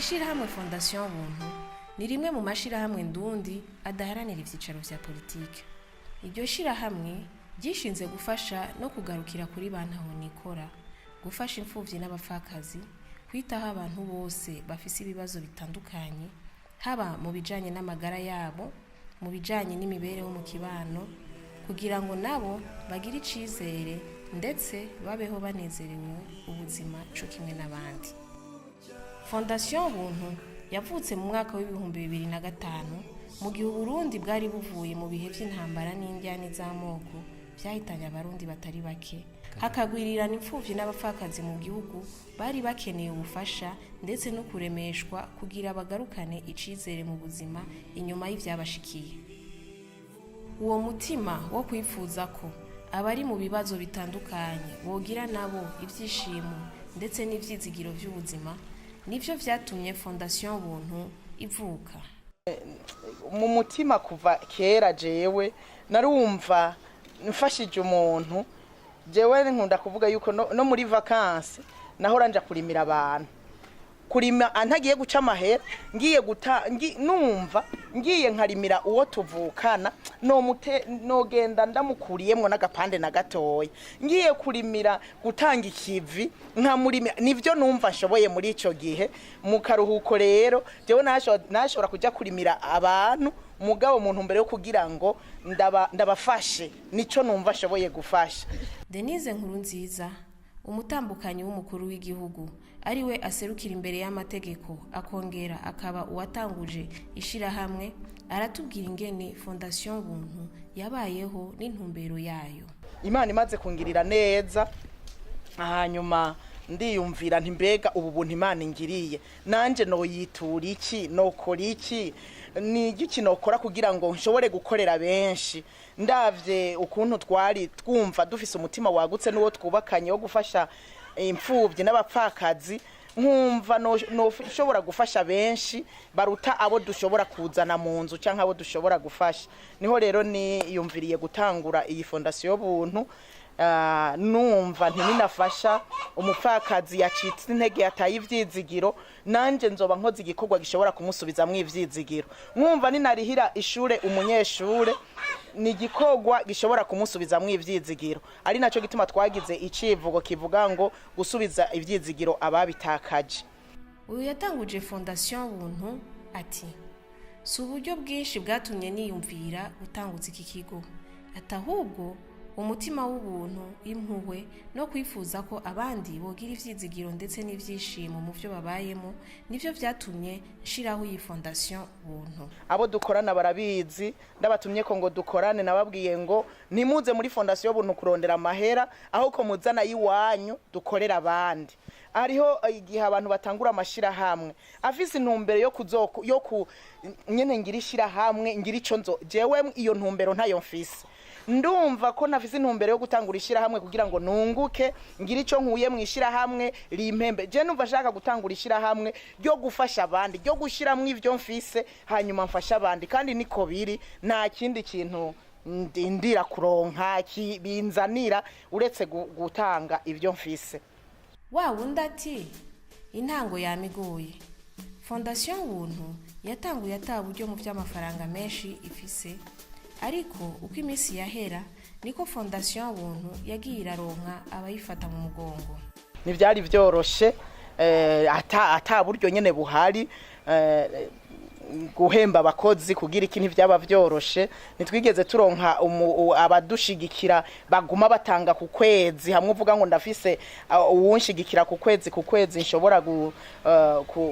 Ishirahamwe Fondation Buntu ni rimwe mu mashirahamwe ndundi adaharanira ivyicaro vya politike. Iryo shirahamwe ryishinze gufasha no kugarukira kuri bantahonikora, gufasha imfuvyi n'abapfakazi, kwitaho abantu bose bafise ibibazo bitandukanye, haba mu bijanye n'amagara yabo, mu bijanye n'imibereho mu kibano, kugira ngo nabo bagire icizere ndetse babeho banezerewe ubuzima co kimwe n'abandi. Fondation Buntu yavutse mu mwaka w'ibihumbi 2005 mu gihe Burundi bwari buvuye mu bihe vy'intambara n'indyane z'amoko vyahitanye abarundi batari bake, hakagwirirana imfuvyi n'abapfakazi mu gihugu bari bakeneye ubufasha ndetse no kuremeshwa kugira bagarukane icizere mu buzima inyuma y'ivyabashikiye. Uwo mutima wo kwifuza ko abari mu bibazo bitandukanye bogira nabo ivyishimo ndetse n'ivyizigiro vy'ubuzima nivyo vyatumye Fondation Buntu ivuka. Mu mutima kuva kera jewe narumva mfashije umuntu, jewe nkunda kuvuga yuko no muri vacances nahora nja kurimira abantu, kurima antagiye guca amahera numva ngiye nkarimira uwo tuvukana nogenda ndamukuriyemwo n'agapande na gatoya, ngiye kurimira gutanga ikivi nkamurimira, nivyo numva nshoboye muri ico gihe. Mu karuhuko rero jewe nashobora kuja kurimira abantu mugabo muntu mbere yo kugira ngo ndabafashe, nico numva nshoboye gufasha. Denise Nkurunziza, umutambukanyi w'umukuru w'igihugu, ariwe aserukira imbere y'amategeko akongera akaba uwatanguje ishirahamwe, aratubwira ingene Fondation Buntu yabayeho n'intumbero yayo. Imana imaze kungirira neza, hanyuma ndiyumvira nti mbega ubu buntu Imana ingiriye nanje noyitura iki, nokora iki, ni iki nokora kugira ngo nshobore gukorera benshi. Ndavye ukuntu twari twumva dufise umutima wagutse n'uwo twubakanye wo gufasha imfuvyi n'abapfakazi, nkumva noshobora gufasha benshi baruta abo dushobora kuzana mu nzu canke abo dushobora gufasha. Niho rero niyumviriye gutangura iyi Fondation Buntu. Numva ntininafasha umupfakazi yacitse intege yataye ivyizigiro, nanje nzoba nkoze igikorwa gishobora kumusubizamwo ivyizigiro. Nkumva ninarihira ishure umunyeshure, ni igikorwa gishobora kumusubizamwo ivyizigiro. Ari naco gituma twagize icivugo kivuga ngo gusubiza ivyizigiro ababitakaje. Uyu yatanguje Fondation Buntu ati, si uburyo bwinshi bwatumye niyumvira gutangutsa iki kigo, atahubwo umutima w'ubuntu, impuhwe no kwifuza ko abandi bogira ivyizigiro ndetse n'ivyishimo mu vyo babayemo, nivyo vyatumye nshiraho iyi Fondation Buntu. Abo dukorana barabizi, ndabatumye ko ngo dukorane, nababwiye ngo nimuze muri Fondation Buntu kurondera amahera, aho ko muzana yiwanyu dukorera abandi. Ariho igihe abantu batangura amashira hamwe afise intumbero yo nyene ngirishira hamwe ngira ico nzo, jewe iyo ntumbero ntayo mfise. Ndumva ko nafise intumbero yo gutangura ishira hamwe kugira ngo nunguke ngira ico nkuye mu ishira hamwe rimpembe. Je numva shaka gutangura ishira hamwe ryo gufasha abandi, ryo gushiramwe ivyo mfise hanyuma mfasha abandi, kandi niko biri, nta kindi kintu ndindira kuronka binzanira uretse gutanga ivyo mfise. Wundi ati, intango yamigoye. Fondation Buntu yatanguye ataburyo mu vy'amafaranga menshi ifise, ariko uko iminsi yahera niko Fondation Buntu yagiye iraronka abayifata mu mugongo. Nivyari vyoroshe, ata buryo nyene buhari, guhemba abakozi kugira iki ntivyaba vyoroshe. Nitwigeze turonka abadushigikira baguma batanga ku kwezi, hamwe uvuga ngo ndafise uwunshigikira ku kwezi nshobora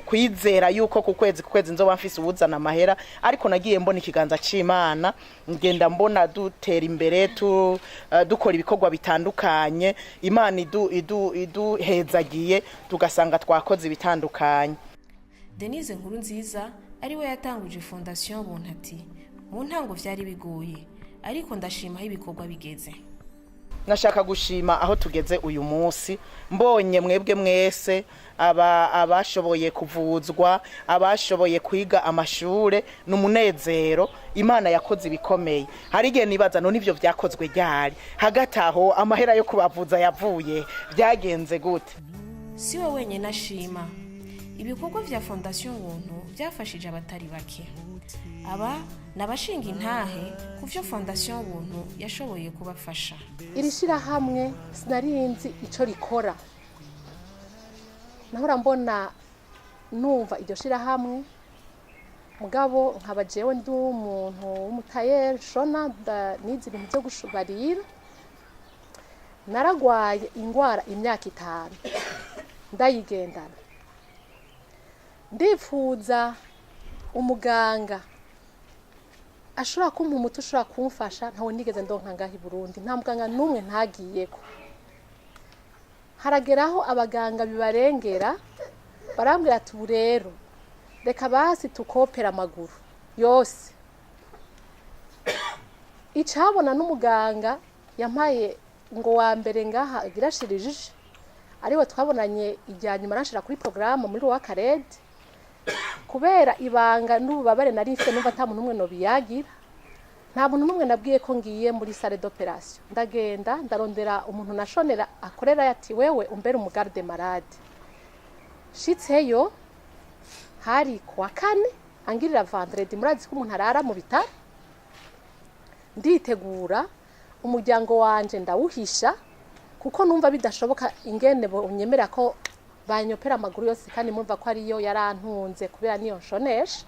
kwizera yuko ku kwezi nzoba mfise ubuzana amahera. Ariko nagiye mbona ikiganza c'Imana, ngenda mbona dutera imbere, dukora ibikorwa bitandukanye, Imana iduhezagiye tugasanga twakoze bitandukanye. Denise Nkurunziza ariwe yatanguje Fondation Buntu ati, mu ntango vyari bigoye ariko ndashima aho ibikorwa bigeze. Nashaka gushima aho tugeze uyu munsi, mbonye mwebwe mwese abashoboye kuvuzwa, abashoboye kwiga amashure, n'umunezero. Imana yakoze ibikomeye. Hari igihe nibaza none ivyo vyakozwe ryari, hagati aho amahera yo kubavuza yavuye, byagenze gute? Siwe wenyene ashima, ibikorwa vya fondation ubuntu byafashije abatari bake. Aba nabashinga intahe ku vyo fondation ubuntu yashoboye kubafasha. Iri shirahamwe sinarinzi ico rikora, nahora mbona numva iryo shirahamwe, mugabo nkaba jewe ndi umuntu w'umutayeri shona nizi ibintu byo gushubarira. Naragwaye ingwara imyaka 5 ndayigendana, ndifuza umuganga ashobora kumpa umuti ushobora kumfasha. Ntawe nigeze ndonka ngaho i Burundi, nta muganga n'umwe ntagiyeko. Harageraho abaganga bibarengera barambwira ati ubu rero reka basi tukopera amaguru yose. Icabona n'umuganga yampaye ngo wa mbere ngaha girashirijije, ariwe twabonanye ijyanyuma arashira kuri programme muri wa Karede, kubera ibanga n'ububabare narifite numva ata muntu umwe no biyagira. Nta muntu numwe nabwiye ko ngiye muri salle d'operation. Ndagenda ndarondera umuntu nashonera akorera yati wewe umbere umugarde malade. Shitseyo hari kwa kane angirira vendredi, murazi ko umuntu arara mu bitaro. Nditegura umuryango wanje ndawuhisha kuko numva bidashoboka ingene unyemera ko banyopera amaguru yose, kandi mumva ko ariyo yarantunze kubera niyo nshonesha.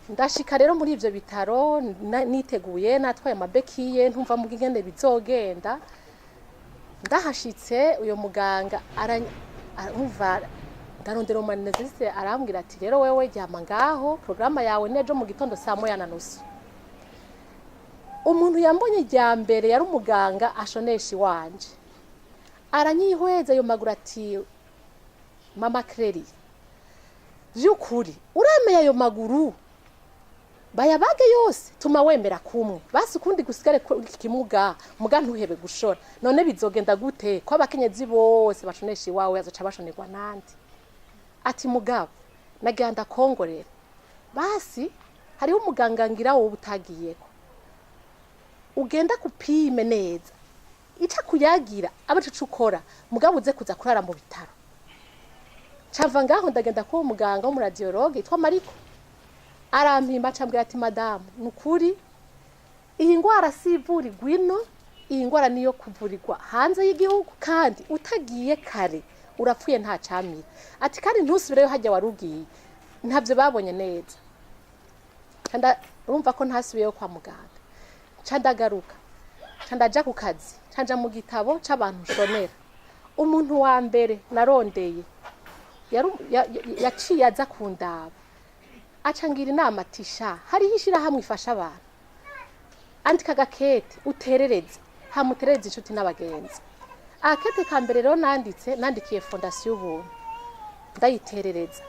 Ndashika rero muri ivyo bitaro niteguye, natwaye amabekiye ntumva mu ingene bizogenda. Ndahashitse uyo muganga arumva ndarondera umanezise, arambwira ati rero wewe ryama ngaho, programa yawe nejo mu gitondo saa 1:30. Umuntu yambonye rya mbere yari umuganga ashonesha wanje, aranyihweza ayo maguru ati mama Claire, vyukuri urameye ayo maguru bayabage yose tuma wemera kumwe basi kundi gusigare kimuga muga ntuhebe gushora. None bizogenda gute ko abakenyezi bose bashonesha iwawe azaca bashonerwa nandi? Ati mugabo naganda kongorera basi, hariho umuganga ngira wowe utagiyeko, ugenda kupime neza ica kuyagira abacu ukora, mugabo uze kuza kurara mu bitaro. Cava ngaho ndagenda ko umuganga wo mu radiologue yitwa Mariko, arampimba acambwira ati madamu nukuri iyi ngwara sivuri gwino, iyi ngwara niyo kuvurirwa hanze y'igihugu, kandi utagiye kare urapfuye nta camira. Ati kandi ntusubireyo hajya warugiye, ntavyo babonye neza. Kanda urumva ko ntasubiyeyo kwa muganga. Candagaruka candaja ku kazi, canja mu gitabo c'abantu shonera. Umuntu wa mbere narondeye yaciye aza kundaba, acangira inama ati sha hariho ishirahamwe ifasha abantu, andika gakete uterereze, hamuterereze inshuti n'abagenzi. Akete ka mbere rero nandikiye fondation ubuntu ndayiterereza,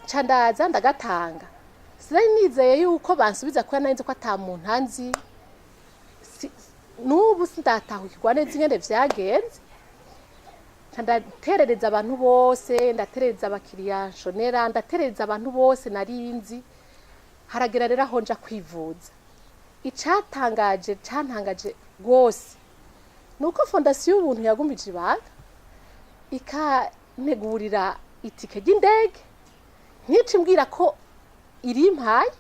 candaza ndagatanga. Sinari nizeye yuko bansubiza ko narinze ko ata muntu anzi, nubu sindatahukirwa neza ingene vyagenze. Ndaterereza abantu bose, ndaterereza abakiriya nshonera, ndaterereza abantu bose narinzi. Haragera rero aho nja kwivuza. Cantangaje gose nuko fondation ubuntu yagumije ibanga ikanegurira itike ry'indege, nkici mbwira ko iri mpaye,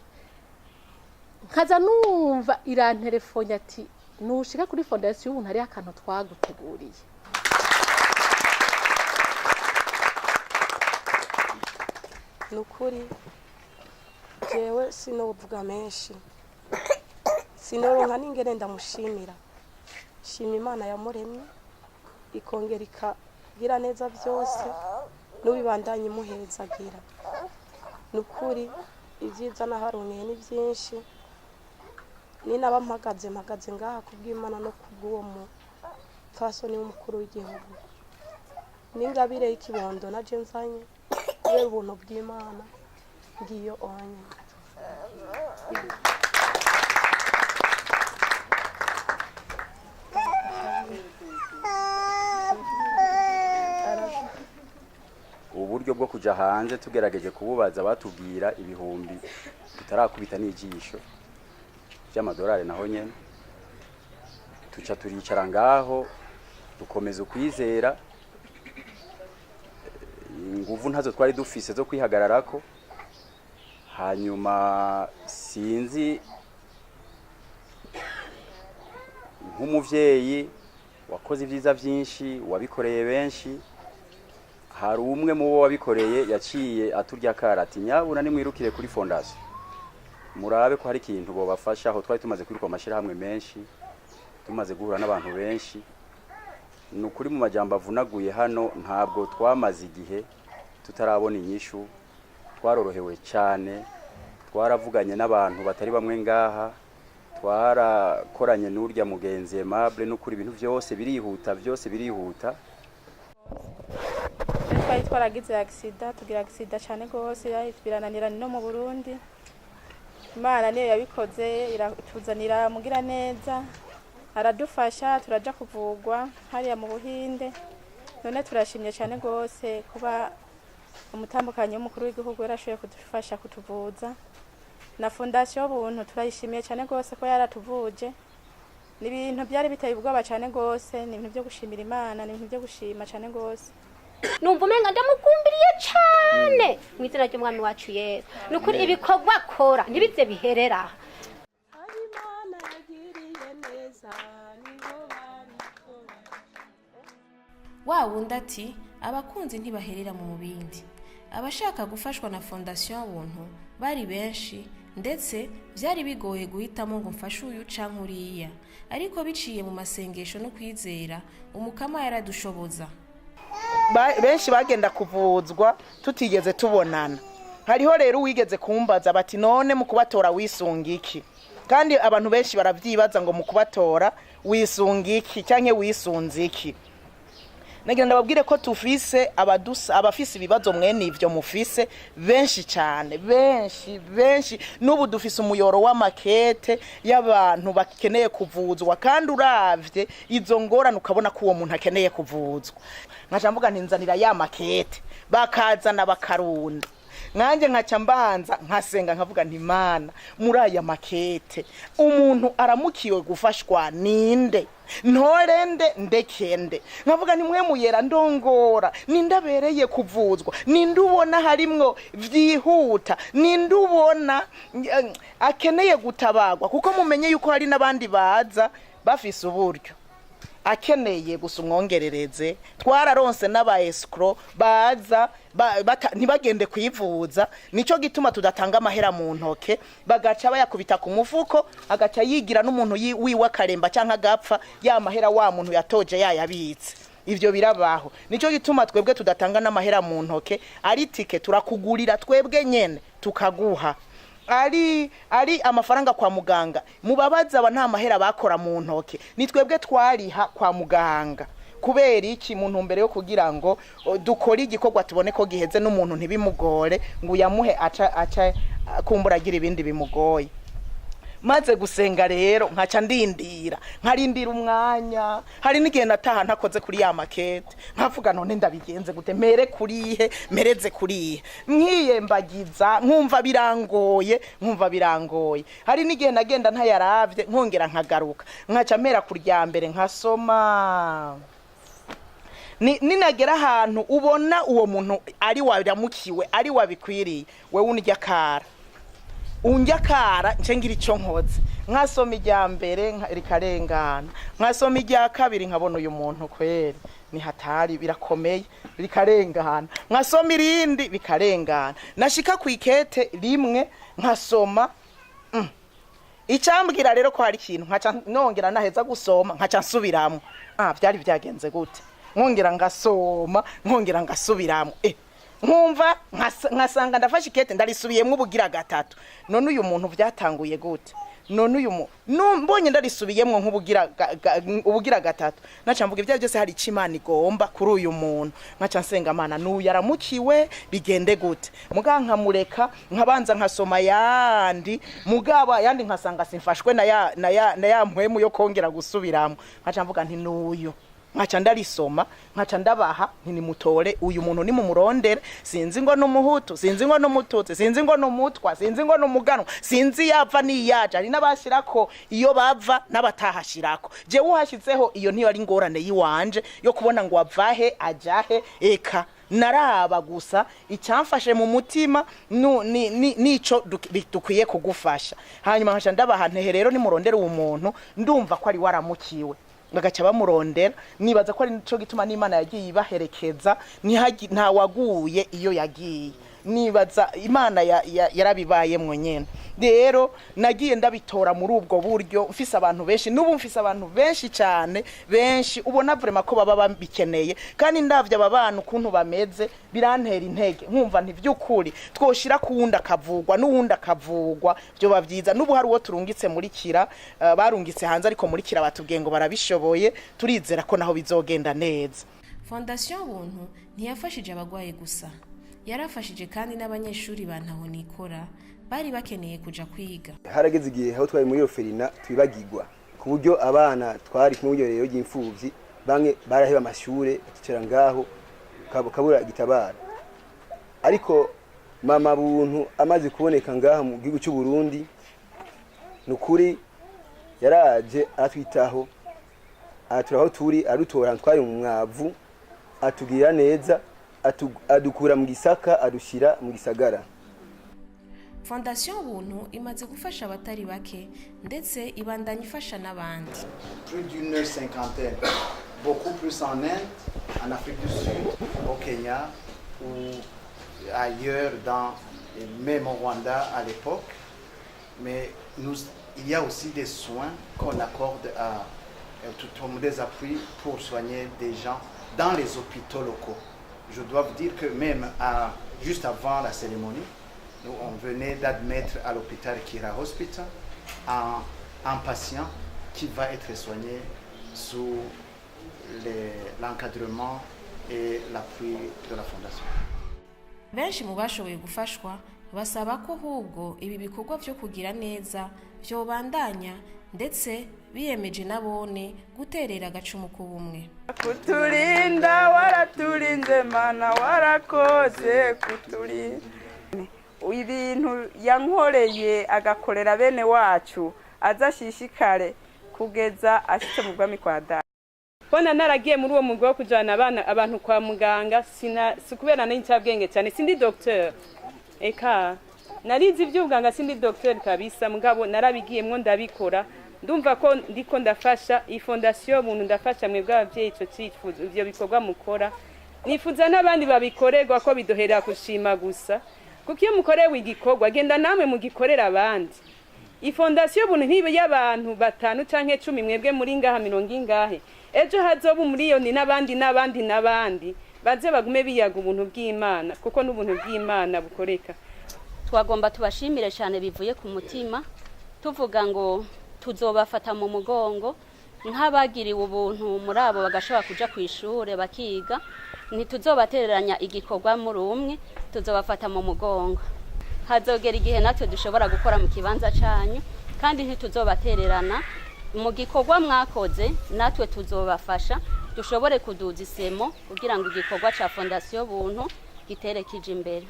nkaza numva irantelefone ati nushika kuri fondation ubuntu hari akantu twaguteguriye. Nukuri jewe sinovuga menshi, sinoronka n'ingene ndamushimira. Shima Imana yamuremye ikongera ikagira neza byose, n'ubibandanye imuhezagira. Nukuri ivyiza naharuniye ni byinshi, ni nabampagaze ngaha kubw'Imana no kubw'uwo mu fasoni w'umukuru w'igihugu. N'ingabire y'ikibondo naje nzanye kubera ubuntu bw'Imana ngiyo onye. Uburyo bwo kuja hanze tugerageje kububaza batubwira ibihumbi tutarakubita n'ijisho by'amadolari, naho nyene tuca turicara ngaho dukomeza ukwizera nguvu ntazo twari dufise zo kwihagararako. Hanyuma sinzi nk'umuvyeyi wakoze ibyiza byinshi, wabikoreye benshi, hari umwe mu bo wabikoreye yaciye aturya karati, nyabuna nimwirukire kuri fondation murabe ko hari ikintu bo bafasha. Aho twari tumaze kwiruka amashirahamwe menshi, tumaze guhura n'abantu benshi, nukuri mu majambo avunaguye hano ntabwo twamaze igihe tutarabona inyishu. Twarorohewe cyane, twaravuganye n'abantu batari bamwe ngaha, twarakoranye n'urya mugenzi Aimable, n'ukuri ibintu byose birihuta. Twari twaragize accident, tugira accident cyane gose, birananirana no mu Burundi. Imana niyo yabikoze, iratuzanira mugira neza, aradufasha, turaja kuvugwa hariya mu Buhinde. None turashimye cyane gose kuba umutambukanyi w'umukuru w'igihugu yarashoboye kudufasha kutuvuza. Na fondation buntu turayishimiye cyane gose ko yaratuvuje. Ni ibintu byari biteye ubwoba cyane gose, ni ibintu byo gushimira Imana, ni ibintu byo gushima cyane gose. Numva umenga ndamukumbiriye cyane mu izina ry'umwami wacu Yesu. Nukuri ibikorwa akora ntibize biherera. Wa wundi ati abakunzi ntibaherera mu mubindi. Abashaka gufashwa na fondation buntu bari benshi, ndetse byari bigoye guhitamo ngo mfashe uyu canke uriya, ariko biciye mu masengesho no kwizera umukama yaradushoboza. Benshi bagenda kuvuzwa tutigeze tubonana. Hariho rero uwigeze kumbaza bati none mu kubatora wisunga iki? Kandi abantu benshi baravyibaza ngo mu kubatora wisunga iki canke wisunze iki. Nagira ndababwire ko tufise abafise ibibazo mwene ivyo mufise benshi cyane, benshi n'ubu dufise umuyoro w'amakete y'abantu bakeneye kuvuzwa, kandi uravye izo ngorane ukabona ko uwo muntu akeneye kuvuzwa. Nkajamvuga ntinzanira ya makete bakazana bakarunda, nkanje nkaca mbanza nkasenga nkavuga nti Mana muri aya makete umuntu aramukiwe gufashwa ninde, ntorende ndekende. Nkavuga ni mwe muyera ndongora, nindabereye kuvuzwa, nindubona harimwo vyihuta, nindubona akeneye gutabagwa, kuko mumenye yuko hari nabandi baza bafise uburyo akeneye gusa umwongerereze. Twararonse n'aba escrow baza ntibagende kwivuza, nico gituma tudatanga amahera mu ntoke, bagaca bayakubita ku mufuko, agaca yigira n'umuntu wiwe akaremba canka gapfa ya mahera wa muntu yatoje yayabitse. Ivyo birabaho, nico gituma twebwe tudatanga n'amahera mu ntoke, ari tike turakugurira twebwe nyene tukaguha. Ari amafaranga kwa muganga, mubabaza aba nta mahera bakora mu ntoke, ni twebwe twariha kwa muganga. Kubera iki? Mu ntumbero yo kugira ngo dukore igikorwa tubone ko giheze, n'umuntu ntibimugore ngo yamuhe aca kumburagira ibindi bimugoye. Maze gusenga rero nkaca nkarindira umwanya. Hari n'igihe nataha ntakoze kuri ya makete, nkavuga none ndabigenze gute, mereze kurihe, nkiyembagiza nkumva birangoye. Hari n'igihe nagenda ntayaravye nkongera nkagaruka, nkaca mera kurya mbere nkasoma. Ninagera ahantu ubona uwo muntu ari waramukiwe, ari wabikwiriye, wewe unjya kara ncengira ico nkoze, nkasoma ijya mbere rikarengana, nkasoma ijya kabiri nkabona uyu muntu kweri ni hatari, birakomeye, rikarengana, nkasoma irindi bikarengana, nashika ku ikete rimwe nkasoma. Icambwira rero ko hari ikintu, nkaca nongera naheza gusoma nkaca nsubiramo. Byari byagenze gute? Nkongera ngasoma, nkongera ngasubiramo. Nkumva nkasanga ndafashe ikete ndarisubiyemwe ubugira gatatu. None uyu muntu byatanguye gute? None uyu mbonye ndarisubiyemwe nk'ubugira gatatu, naca mvuga ibyo byose hari Imana igomba kuri uyu muntu. Nkaca nsenga Mana n'uyu yaramukiwe bigende gute? Muganka mureka nkabanza nkasoma yandi, mugaba yandi nkasanga simfashwe na ya mpwemu yo kongera gusubiramo. Nkaca mvuga nti n'uyu, nkaca ndarisoma, nkaca ndabaha ntimutore uyu muntu ni mumurondere. Sinzi ngo n'umuhutu, sinzi ngo n'umututsi, sinzi ngo n'umutwa, sinzi ngo n'umuganwa, sinzi yava niyaje. Ari nabashirako iyo bava n'abatahashirako. Je uhashizeho iyo ntiyo ari ngorane yiwanje yo kubona ngo avahe ajahe. Eka naraba gusa icyamfashe mu mutima nico dukwiye kugufasha hanyuma nkasha ndabaha ntehe rero nimurondera uwo muntu ndumva ko ari waramukiwe bagaca bamurondera nibaza ko ari nico gituma n'Imana yagiye ibaherekeza nta waguye iyo yagiye nibaza Imana yarabibayemwe nyene rero nagiye ndabitora muri ubwo buryo mfise abantu benshi n'ubu mfise abantu benshi cyane benshi ubona vraiment ko baba babikeneye kandi ndavye ababana ukuntu bameze birantera intege nkumva nti vy'ukuri twoshira kuwunda akavugwa n'uwunda akavugwa byo bavyiza n'ubu hari uwo turungitse muri kira barungitse hanze ariko muri kira batubwiye ngo barabishoboye turizera ko naho bizogenda neza. Fondation Buntu ntiyafashije abagwaye gusa yarafashije kandi n'abanyeshuri bantaho nikora bari bakeneye kuja kwiga. Harageze igihe aho twari muri oferina twibagirwa ku buryo abana twari ku rero y'imfuvyi bamwe baraheba amashure bakicara ngaho kabura gitabara ariko mama Buntu amaze kuboneka ngaha mu gihugu cy'u Burundi nukuri yaraje atwitaho aturaho turi arutora twari mu mwavu atugira neza adukura mu gisaka adushira mu gisagara. Fondation Buntu imaze gufasha abatari bake ndetse ibandanya ifasha n'abandi. Plus d'une cinquantaine, beaucoup plus en Inde, en Afrique du Sud, au Kenya ou ailleurs même au Rwanda à l'époque. Mais il y a aussi des soins qu'on accorde à des appuis pour soigner des gens dans les hôpitaux locaux. Je dois vous dire que même juste avant la cérémonie, nous on venait d'admettre à l'hôpital Kira Hospital un patient qui va être soigné sous l'encadrement et l'appui de la fondation. Benshi mu bashoboye gufashwa basaba ko hubwo ibi bikorwa byo kugira neza byo bandanya ndetse biyemeje nabone guterera agacumu k'ubumwe. Kuturinda waraturinze mana warakoze kuturinda ibintu yankoreye agakorera bene wacu azashishikare kugeza ashitse mu bwami kwa data. Bona naragiye muri uwo mugwi wo kujana abantu kwa muganga sikubera n'incabwenge cyane sindi docteur eka narizi ivy'ubuganga sindi docteur kabisa mugabo narabigiyemwo ndabikora ndumva ko ndiko ndafasha iyi fondation Buntu ndafasha mwe bw'abavyeyi ico cifuzo ivyo bikorwa mukora nifuza n'abandi babikorerwa ko bidoherera kushima gusa kuko iyo mukorewe igikorwa genda namwe mugikorera abandi. Iyi fondation Buntu ntibe y'abantu 5 canke 10 mwebwe muri ngaha 70 ingahe ejo hazoba umuriyoni n'abandi baze bagume biyaga ubuntu bw'Imana kuko n'ubuntu bw'Imana bukoreka. Twagomba tubashimire cyane bivuye ku mutima tuvuga ngo tuzobafata mu mugongo nk'abagiriwe ubuntu muri abo bagashobora kuja ku ishure bakiga ntituzobatereranya igikorwa muri umwe tuzobafata mu mugongo hazogera igihe natwe dushobora gukora mu kibanza canyu kandi ntituzobatererana mu gikorwa mwakoze natwe tuzobafasha dushobore kuduza isemo kugira ngo igikorwa ca Fondation Buntu giterekeje imbere.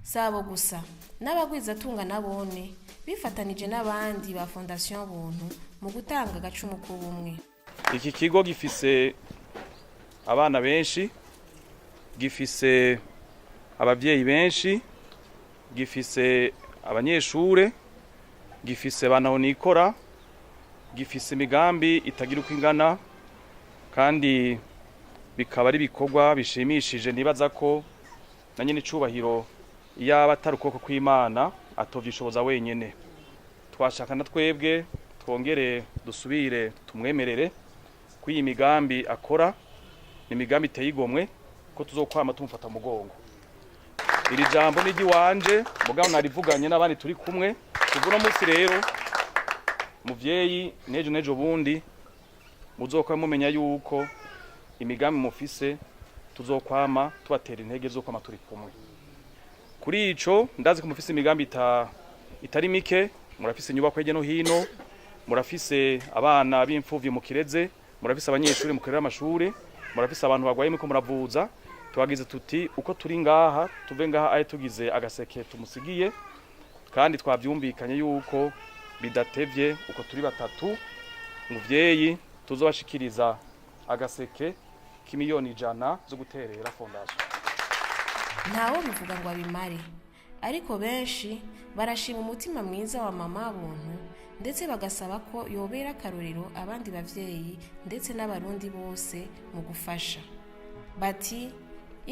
Sabo gusa n'abagwiza tunga nabone bifatanije n'abandi ba Fondation Buntu mu gutanga agacumu k'ubumwe. Iki kigo gifise abana benshi, gifise abavyeyi benshi, gifise abanyeshure, gifise banaho nikora, gifise imigambi itagira uko ingana kandi bikaba ari bikorwa bishimishije nibaza ko na nyine icubahiro yaba atari ukuboko kw'Imana atovyishoboza wenyene. Twashaka na twebwe twongere dusubire tumwemerere ko iyi migambi akora ni migambi iteye igomwe ko tuzokwama tumufata mugongo. Iri jambo ni wanje mugabo narivuganye n'abandi turi kumwe tuvuna munsi rero muvyeyi nejo bundi muzokwa mumenya yuko imigambi mufise tuzokwama tubatera intege zo kwama turi kumwe. Kuri ico ndazi ko mufise imigambi itari mike, murafise inyubako hirya no hino, murafise abana b'imfuvyi mu Kireze, murafise abanyeshuri mu kirera amashure, murafise abantu bagwaye muko muravuza. Twagize tuti uko turi ngaha tuve ngaha aye tugize agaseke tumusigiye kandi twavyumvikanye yuko bidatevye uko turi batatu muvyeyi tuzobashikiriza agaseke k'imiliyoni 100 zo guterera fondation. ntawo bivuga ngo abimare, ariko benshi barashima umutima mwiza wa mama buntu ndetse bagasaba ko yobera akarorero abandi bavyeyi ndetse n'abarundi bose mu gufasha. Bati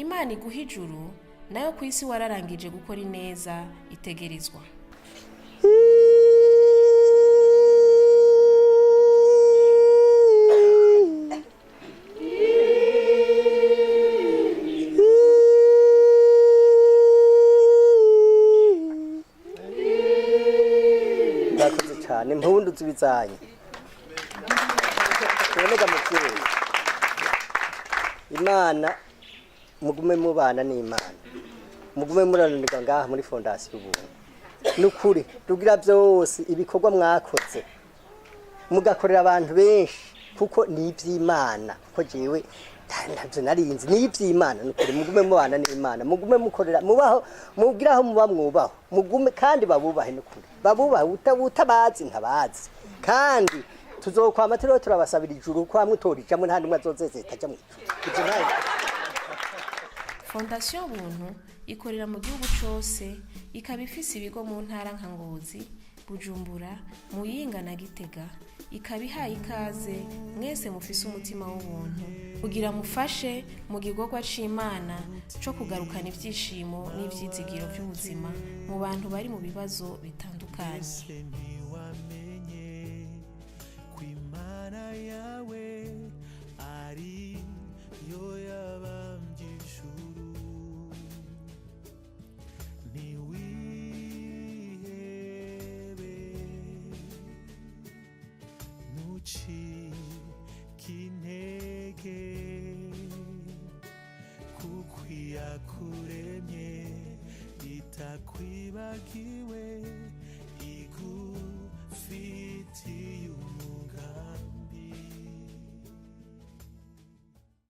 Imana iguha ijuru nayo ku isi wararangije gukora ineza itegerezwa. cyane impundu zibizanye tuboneka muvyeyi Imana mugume mubana n'Imana mugume muranirwa ngaha muri fondasiyo ubuntu nukuri rugira byose ibikorwa mwakoze mugakorera abantu benshi kuko ni iby'Imana ko jewe ntavyo narinzi ni iby'Imana nukuri mugume mubana n'Imana mugume mukorera mubaho mugiraho muba mwubaho mugume kandi babubahe nukuri babubahe utabazi ntabazi kandi tuzokwama turiho turabasabira ijuru ko hamwe utorijamwe nta ndimwe azozeze itajya mu ijuru. Fondasiyo Buntu ikorera mu gihugu cyose, ikaba ifise ibigo mu ntara nka Ngozi, Bujumbura, Muyinga na Gitega. Ikaba ihaye ikaze mwese mufise umutima w'ubuntu kugira mufashe mu gikorwa c'Imana co kugarukana ivyishimo n'ivyizigiro by'ubuzima mu bantu bari mu bibazo bitandukanye. Kukwiyakuremye itakwibagiwe